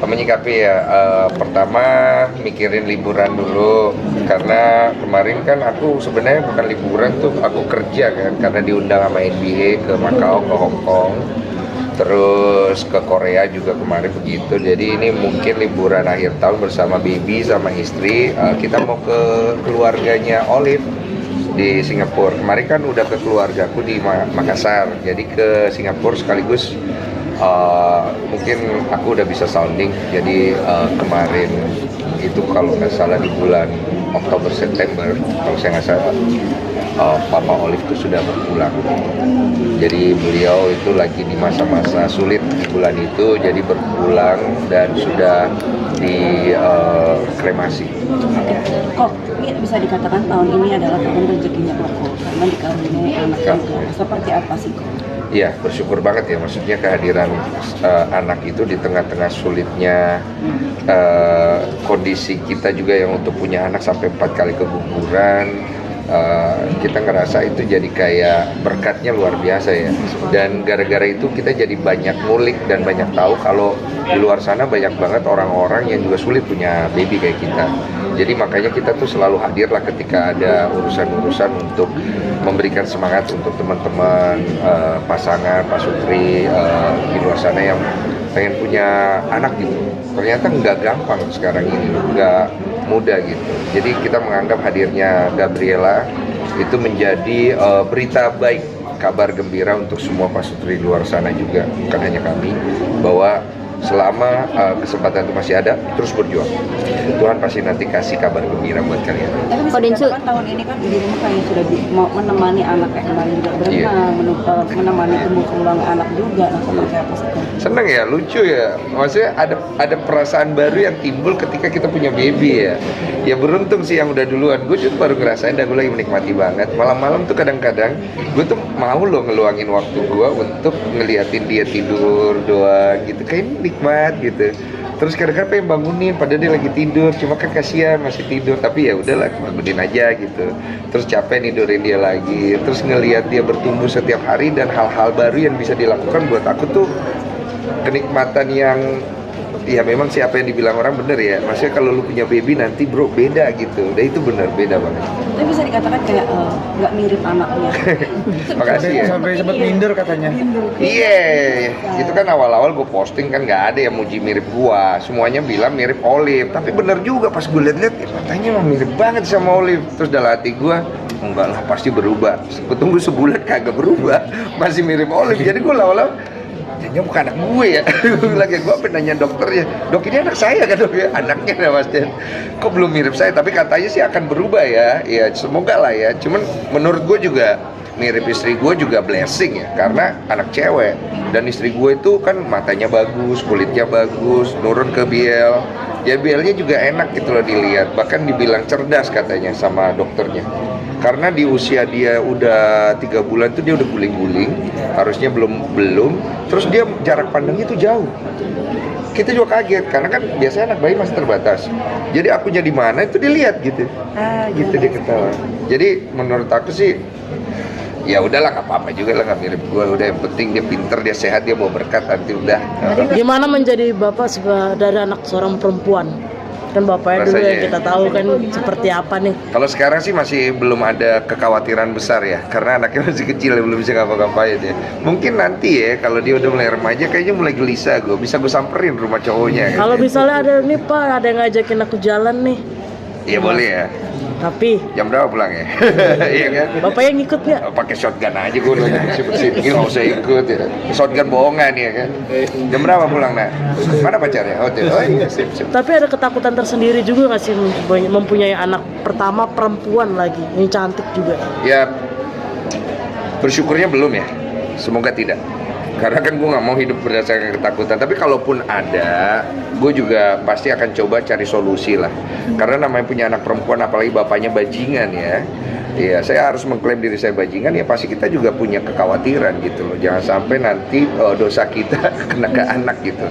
Menyikapi ya, pertama mikirin liburan dulu, karena kemarin kan aku sebenarnya bukan liburan tuh, aku kerja kan, karena diundang sama NBA ke Macau, ke Hong Kong, terus ke Korea juga kemarin begitu. Jadi ini mungkin liburan akhir tahun bersama baby sama istri. Kita mau ke keluarganya Olive di Singapura. Kemarin kan udah ke keluargaku di Makassar, jadi ke Singapura sekaligus. Mungkin aku udah bisa sounding, jadi kemarin itu kalau nggak salah di bulan Oktober September, kalau saya nggak salah, Papa Olive itu sudah berpulang. Jadi beliau itu lagi di masa-masa sulit di bulan itu, jadi berpulang dan sudah di kremasi. Kok ini bisa dikatakan tahun ini adalah tahun rezekinya Koko karena dikaruniai anak juga. Seperti apa sih Kok? Iya, bersyukur banget ya, maksudnya kehadiran anak itu di tengah-tengah sulitnya kondisi kita juga yang untuk punya anak sampai 4 kali keguguran. Kita ngerasa itu jadi kayak berkatnya luar biasa ya, dan gara-gara itu kita jadi banyak ngulik dan banyak tahu kalau di luar sana banyak banget orang-orang yang juga sulit punya baby kayak kita. Jadi makanya kita tuh selalu hadir lah ketika ada urusan-urusan untuk memberikan semangat untuk teman-teman pasangan Pak Sutri di luar sana yang pengen punya anak gitu. Ternyata nggak gampang sekarang ini, nggak mudah gitu. Jadi kita menganggap hadirnya Gabriela itu menjadi berita baik, kabar gembira untuk semua Pak Sutri di luar sana juga, bukan hanya kami, bahwa selama kesempatan itu masih ada, terus berjuang. Tuhan pasti nanti kasih kabar gembira buat kalian. Tapi bisa dikatakan tahun ini kan di rumah kayak sudah mau menemani anak kayak kemarin juga berenang, menemani tumbuh kembang anak juga. Nah, seperti apa sih? Seneng ya, lucu ya. Maksudnya ada perasaan baru yang timbul ketika kita punya baby ya. Ya beruntung sih yang udah duluan. Gue juga baru ngerasain dan gue lagi menikmati banget. Malam-malam tuh kadang-kadang gue tuh mau loh ngeluangin waktu gue untuk ngeliatin dia tidur doang gitu. Kayak nikmat gitu. Terus kadang-kadang pengen bangunin padahal dia lagi tidur, cuma kan kasihan masih tidur, tapi ya udahlah bangunin aja gitu. Terus capek nidurin dia lagi, terus ngelihat dia bertumbuh setiap hari dan hal-hal baru yang bisa dilakukan buat aku tuh kenikmatan yang ya memang siapa yang dibilang orang bener ya. Maksudnya kalau lu punya baby nanti bro beda gitu. Udah itu bener, beda banget. Tapi bisa dikatakan kayak nggak mirip anaknya. Makasih ya. Sampai sempat minder katanya. Iya, itu kan awal-awal gue posting kan nggak ada yang muji mirip gua. Semuanya bilang mirip Olive. Tapi bener juga pas gue liat-liat, matanya mah mirip banget sama Olive. Terus dalam hati gua, enggak lah pasti berubah. Gue tunggu sebulan kagak berubah, masih mirip Olive. Jadi gue lama-lama jangan bukan anak gue ya. Gue apa nanya dokternya, dok ini anak saya kan dok ya, anaknya ya mas Den. Kok belum mirip saya, tapi katanya sih akan berubah ya. Ya semoga lah ya. Cuman menurut gue juga mirip istri gue juga blessing ya, karena anak cewek dan istri gue itu kan matanya bagus, kulitnya bagus, nurun ke BL. Ya BL-nya juga enak gitu loh dilihat, bahkan dibilang cerdas katanya sama dokternya. Karena di usia dia udah 3 bulan tuh dia udah guling-guling, harusnya belum, terus dia jarak pandangnya tuh jauh. Kita juga kaget, karena kan biasanya anak bayi masih terbatas. Jadi akunya di mana itu dilihat gitu. Gitu dia ketawa. Jadi menurut aku sih ya udahlah nggak apa-apa juga lah, nggak mirip gue, udah yang penting dia pinter, dia sehat, dia mau berkat nanti udah. Gimana menjadi bapak dari anak seorang perempuan? Kan bapaknya dulu yang kita tahu kan seperti apa nih. Kalau sekarang sih masih belum ada kekhawatiran besar ya, karena anaknya masih kecil ya, belum bisa ngapa-ngapain ya. Mungkin nanti ya kalau dia udah mulai remaja kayaknya mulai gelisah, bisa gue samperin rumah cowoknya. Kalau gitu. misalnya ada nih Pak, ada yang ngajakin aku jalan nih. Iya boleh ya. Tapi jam berapa pulang ya? Iya kan? Bapak yang ikut ya? Pakai shotgun aja gue udah bersih-bersih. Ini nggak usah ikut ya. Shotgun bohongan ya kan? Jam berapa pulang nak? Mana pacarnya? Hotel. Oh iya sip. Tapi ada ketakutan tersendiri juga nggak sih mempunyai anak pertama perempuan lagi, yang cantik juga? Ya bersyukurnya belum ya. Semoga tidak. Karena kan gue nggak mau hidup berdasarkan ketakutan. Tapi kalaupun ada, gue juga pasti akan coba cari solusi lah. Karena namanya punya anak perempuan, apalagi bapaknya bajingan ya. Ya saya harus mengklaim diri saya bajingan, ya pasti kita juga punya kekhawatiran gitu loh. Jangan sampai nanti dosa kita kena ke anak gitu.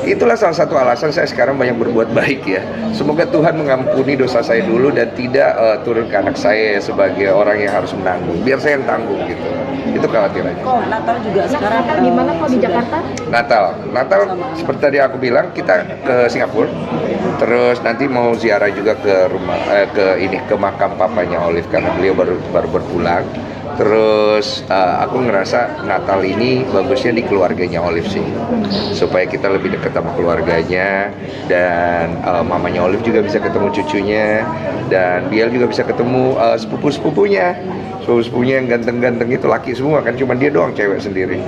itulah salah satu alasan saya sekarang banyak berbuat baik ya. Semoga Tuhan mengampuni dosa saya dulu dan tidak turun ke anak saya sebagai orang yang harus menanggung. Biar saya yang tanggung gitu. Itu kekhawatirannya. Kok Natal juga sekarang di mana kok di Jakarta? Natal seperti tadi aku bilang, kita ke Singapura. Terus nanti mau ziarah juga ke rumah ke makam papanya Olive karena beliau baru berpulang. Terus aku ngerasa Natal ini bagusnya di keluarganya Olive sih, supaya kita lebih dekat sama keluarganya, dan mamanya Olive juga bisa ketemu cucunya, dan dia juga bisa ketemu sepupu-sepupunya yang ganteng-ganteng itu, laki semua kan, cuma dia doang cewek sendiri.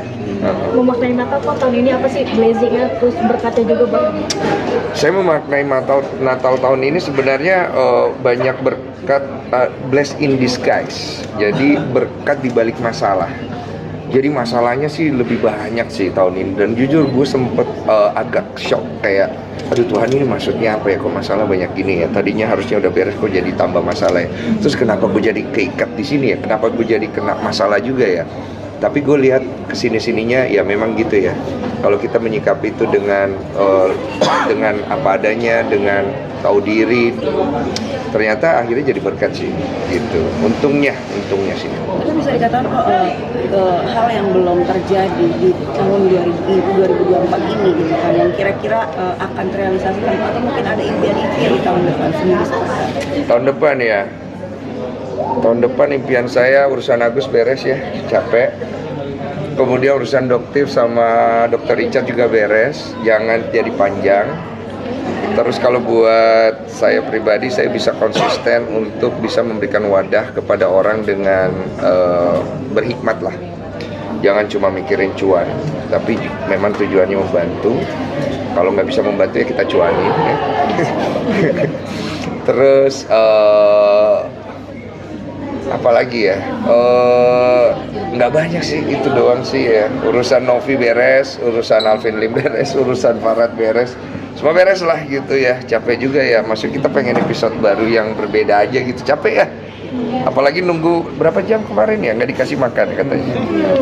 Memaknai Natal kok tahun ini apa sih blessing-nya, terus berkatnya juga Bang? Saya memaknai Natal tahun ini sebenarnya banyak berkat, bless in disguise. Jadi berkat di balik masalah. Jadi masalahnya sih lebih banyak sih tahun ini, dan jujur gue sempet agak shock, kayak aduh Tuhan, ini maksudnya apa ya, kok masalah banyak gini ya, tadinya harusnya udah beres kok jadi tambah masalah ya, terus kenapa gue jadi keikat di sini ya, kenapa gue jadi kena masalah juga ya. Tapi gue lihat kesini-sininya ya memang gitu ya, kalau kita menyikapi itu dengan apa adanya, dengan tahu diri, ternyata akhirnya jadi berkat sih gitu. Untungnya sih. Tapi bisa dikatakan hal yang belum terjadi di tahun 2024 ini gitu kan, yang kira-kira akan terrealisasikan, atau mungkin ada impian-impian di tahun depan sendiri seperti apa? Tahun depan impian saya urusan Agus beres ya, capek. Kemudian urusan Doktif sama Dokter Richard juga beres, jangan jadi panjang. Terus kalau buat saya pribadi, saya bisa konsisten untuk bisa memberikan wadah kepada orang dengan berhikmat lah. Jangan cuma mikirin cuan, tapi memang tujuannya membantu. Kalau nggak bisa membantu ya kita cuanin ya. Terus apalagi ya, nggak banyak sih, itu doang sih ya. Urusan Novi beres, urusan Alvin Lim beres, urusan Farad beres, semua beres lah gitu ya. Capek juga ya, maksud kita pengen episode baru yang berbeda aja gitu, capek ya. Apalagi nunggu berapa jam kemarin ya, nggak dikasih makan katanya.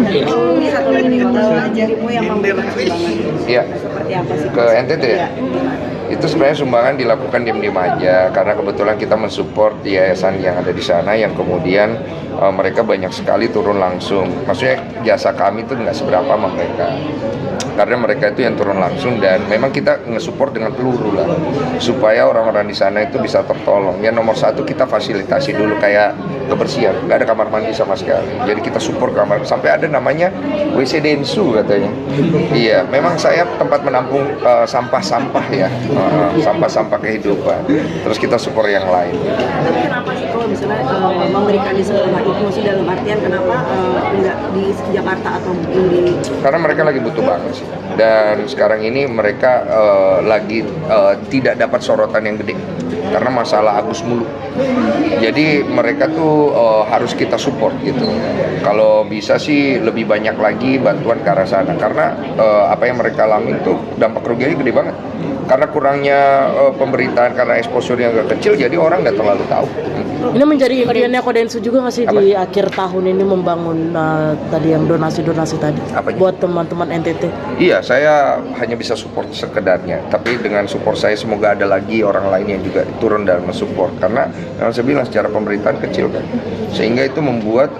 Ini satu lagi nih, jarimu yang memberikan sumbangan. Iya. Seperti apa sih? Ke NTT ya? Itu sebenarnya sumbangan dilakukan diam-diam aja, karena kebetulan kita mensupport yayasan yang ada di sana, yang kemudian mereka banyak sekali turun langsung. Maksudnya jasa kami itu nggak seberapa sama mereka, karena mereka itu yang turun langsung, dan memang kita nge-support dengan peluru lah, supaya orang-orang di sana itu bisa tertolong. Ya nomor satu, kita fasilitasi dulu kayak kebersihan, nggak ada kamar mandi sama sekali, jadi kita support kamar, sampai ada namanya WC Densu katanya. Iya, memang saya tempat menampung sampah-sampah ya, sampah-sampah kehidupan. Terus kita support yang lain. Tapi kenapa sih kalau misalnya memberikan di sekolah itu, maksudnya dalam artian kenapa nggak di Jakarta atau mungkin di... Karena mereka lagi butuh banget sih. Dan sekarang ini mereka lagi tidak dapat sorotan yang gede karena masalah Agus mulu. Jadi mereka tuh harus kita support gitu. Kalau bisa sih lebih banyak lagi bantuan ke arah sana, karena apa yang mereka alami tuh dampak kerugiannya gede banget. Karena kurangnya pemberitaan, karena exposure-nya agak kecil, jadi orang nggak terlalu tahu. Ini menjadi impiannya Kodensu juga nggak sih di akhir tahun ini membangun tadi yang donasi-donasi tadi buat teman-teman NTT? Iya, saya hanya bisa support sekedarnya, tapi dengan support saya semoga ada lagi orang lain yang juga turun dan mensupport, karena yang saya bilang secara pemberitaan kecil kan, sehingga itu membuat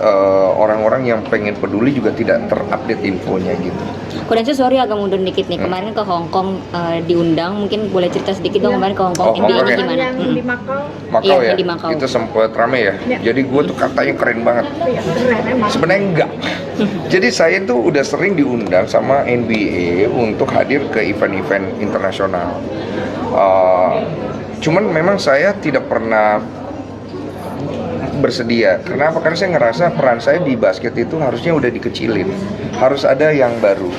orang-orang yang pengen peduli juga tidak terupdate infonya gitu. Kodensu, sorry agak mundur dikit nih, kemarin ke Hong Kong diundang, mungkin boleh cerita sedikit dong kemarin ke Hong Kong, MBA ya? gimana? Yang di Makau. Makau Iya, ya, di Makau. itu sempet rame ya. Jadi gue tuh katanya keren banget. Iya, keren emang. Sebenarnya enggak. Jadi saya tuh udah sering diundang sama NBA untuk hadir ke event-event internasional. Cuman memang saya tidak pernah bersedia. Kenapa? Karena saya ngerasa peran saya di basket itu harusnya udah dikecilin. Harus ada yang baru.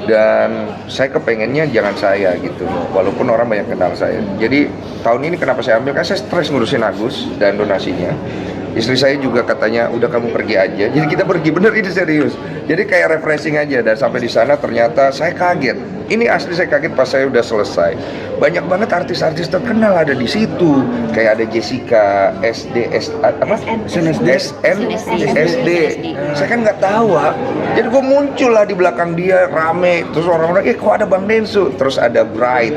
Dan saya kepengennya jangan saya gitu, walaupun orang banyak kenal saya. Jadi tahun ini kenapa saya ambil, karena saya stres ngurusin Agus dan donasinya. Istri saya juga katanya udah kamu pergi aja. Jadi kita pergi, bener ini serius. Jadi kayak refreshing aja. Dan sampai di sana ternyata saya kaget. Ini asli saya kaget pas saya udah selesai. Banyak banget artis-artis terkenal ada di situ. Kayak ada Jessica, SNSD. Saya kan nggak tahu, ha. Jadi gue muncul lah di belakang dia rame. Terus orang-orang, kok ada Bang Densu. Terus ada Bright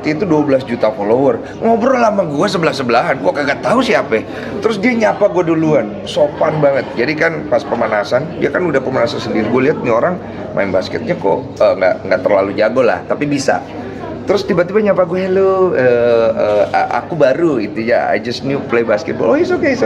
itu 12 juta follower. Ngobrol sama gue sebelah-sebelahan. Gue kagak tahu siapa. Terus dia nyapa gue duluan. Sopan banget. Jadi kan pas pemanasan, dia kan udah pemanasan sendiri. Gue lihat nih orang main basketnya kok nggak terlalu jago lah, tapi bisa. Terus tiba-tiba nyapa gue, hello, aku baru itu ya, I just new play basketball. Oh, it's okay.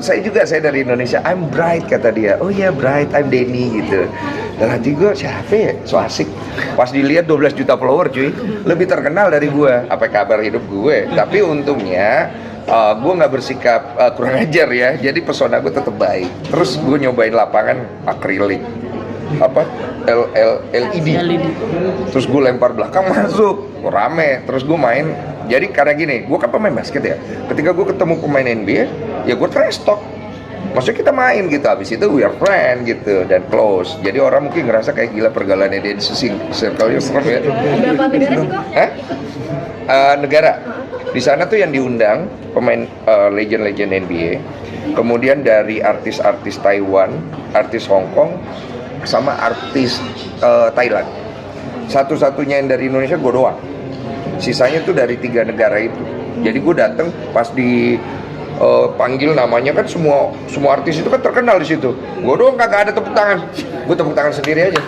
Saya dari Indonesia. I'm Bright, kata dia. Oh ya, Bright, I'm Denny gitu. Dan hati gue, siapa ya? So asik. Pas dilihat 12 juta follower cuy, lebih terkenal dari gue. Apa kabar hidup gue? Tapi untungnya gue nggak bersikap kurang ajar ya. Jadi pesona gue tetap baik. Terus gue nyobain lapangan akrilik. LED. Terus gue lempar belakang masuk, rame. Terus gue main. Jadi karena gini, gue kan pemain basket ya. Ketika gue ketemu pemain NBA, ya gue trash talk. Maksudnya kita main gitu. Habis itu we are friend gitu dan close. Jadi orang mungkin ngerasa kayak gila pergaulannya dia di circle-nya serem ya. Berapa negara sih kok? Negara. Di sana tuh yang diundang pemain legend-legend NBA. Kemudian dari artis-artis Taiwan, artis Hong Kong, sama artis Thailand. Satu-satunya yang dari Indonesia gue doang. Sisanya tuh dari 3 negara itu. Jadi gue datang pas di panggil namanya kan semua artis itu kan terkenal di situ. Gue doang kagak ada tepuk tangan. Gue tepuk tangan sendiri aja.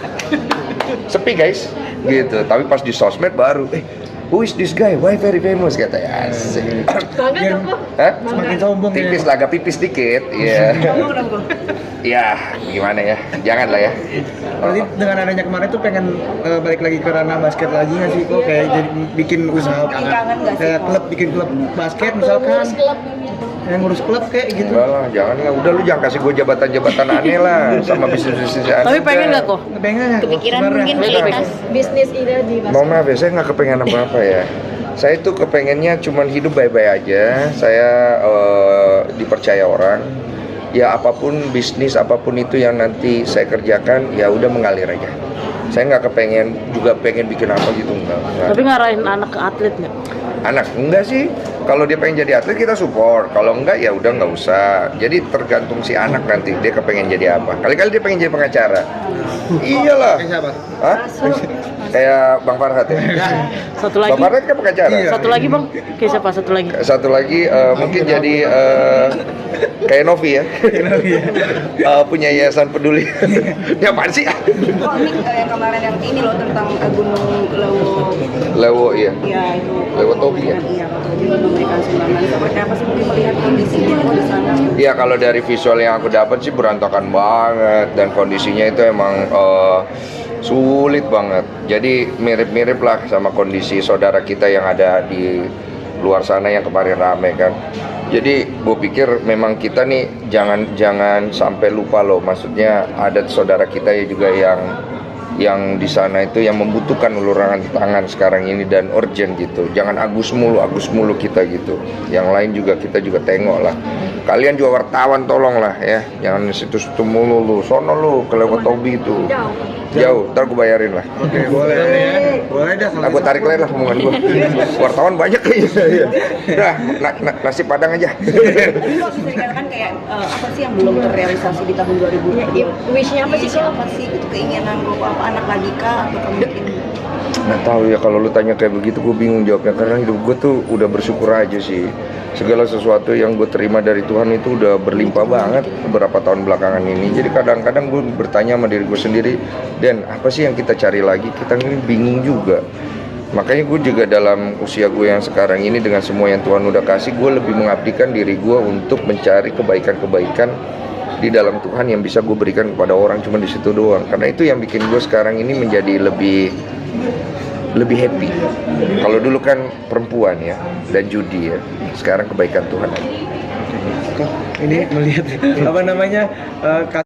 Sepi guys, gitu. Tapi pas di sosmed baru, who is this guy? Why very famous? Katanya. Asik. Bangga dong kok. Hah? Semakin sombong ya. Tipis lah, agak pipis dikit. Iya. Ya, gimana ya? Jangan lah ya. Berarti dengan adanya kemarin tuh pengen balik lagi ke ranah basket lagi nggak sih kok? Kayak jadi bikin usaha Kangen nggak sih, kayak kok? klub, bikin klub basket misalkan. Ngurus klub. Yang ngurus klub kayak gitu. Enggak lah, jangan lah. Udah lu jangan kasih gue jabatan-jabatan aneh lah sama bisnis-bisnis aneh. Tapi pengen nggak kok? Pengen nggak? Kepikiran Sebenarnya. mungkin melintas. Bisnis ide di basket. Mohon maaf ya, saya nggak kepengen apa-apa ya. Saya tuh kepengennya cuman hidup baik-baik aja. Saya dipercaya orang. Ya apapun bisnis, apapun itu yang nanti saya kerjakan, ya udah mengalir aja. Saya nggak kepengen juga pengen bikin apa gitu, enggak. Tapi ngarahin anak ke atlet nggak? Anak enggak sih. Kalau dia pengen jadi atlet kita support. Kalau enggak ya udah nggak usah. Jadi tergantung si anak nanti dia kepengen jadi apa. Kali-kali dia pengen jadi pengacara. Iyalah. Kayak siapa? Hah? Kayak Bang Farhat ya. Satu lagi. Bang Farhat kan pengacara. Iya. Satu lagi bang. Kayak siapa? Satu lagi. Satu lagi mungkin jadi kayak Novi ya. Punya yayasan peduli. Ya apaan sih? Kok ini yang kemarin yang ini loh tentang Gunung Lewo iya. ya itu. Lewo Tobi ya? Iya, Pak Tobi memberikan sumbangan. Seperti apa sih mungkin melihat kondisinya kok di sana? Iya, kalau dari visual yang aku dapat sih berantakan banget dan kondisinya itu emang sulit banget. Jadi mirip-mirip lah sama kondisi saudara kita yang ada di luar sana yang kemarin rame kan. Jadi gue pikir memang kita nih jangan sampai lupa loh. Maksudnya ada saudara kita ya juga yang di sana itu yang membutuhkan uluran tangan sekarang ini dan urgent gitu. Jangan agus mulu kita gitu. Yang lain juga kita juga tengok lah. Kalian juga wartawan tolong lah ya. Jangan situ-situ mulu lu. Sono lu ke Lewo Tobi itu. Jauh, ntar gue bayarin lah. Oke, boleh ya. Boleh dah. Nah, gue tarik lain lah omongan gue. Wartawan banyak kayaknya. Udah, nasi padang aja. Ini kok bisa dikatakan kayak apa sih yang belum terrealisasi di tahun 2020? Wish-nya apa sih kok? Apa sih gitu keinginan lo apa anak lagi kah atau mungkin Nggak tahu ya, kalau lu tanya kayak begitu gue bingung jawabnya. Karena hidup gue tuh udah bersyukur aja sih. Segala sesuatu yang gue terima dari Tuhan itu udah berlimpah banget beberapa tahun belakangan ini. Jadi kadang-kadang gue bertanya sama diri gue sendiri, Dan, apa sih yang kita cari lagi? Kita ini bingung juga. Makanya gue juga dalam usia gue yang sekarang ini dengan semua yang Tuhan udah kasih, gue lebih mengabdikan diri gue untuk mencari kebaikan-kebaikan di dalam Tuhan yang bisa gue berikan kepada orang, cuma di situ doang. Karena itu yang bikin gue sekarang ini menjadi lebih happy. Kalau dulu kan perempuan ya dan judi ya, sekarang kebaikan Tuhan. Ini melihat apa namanya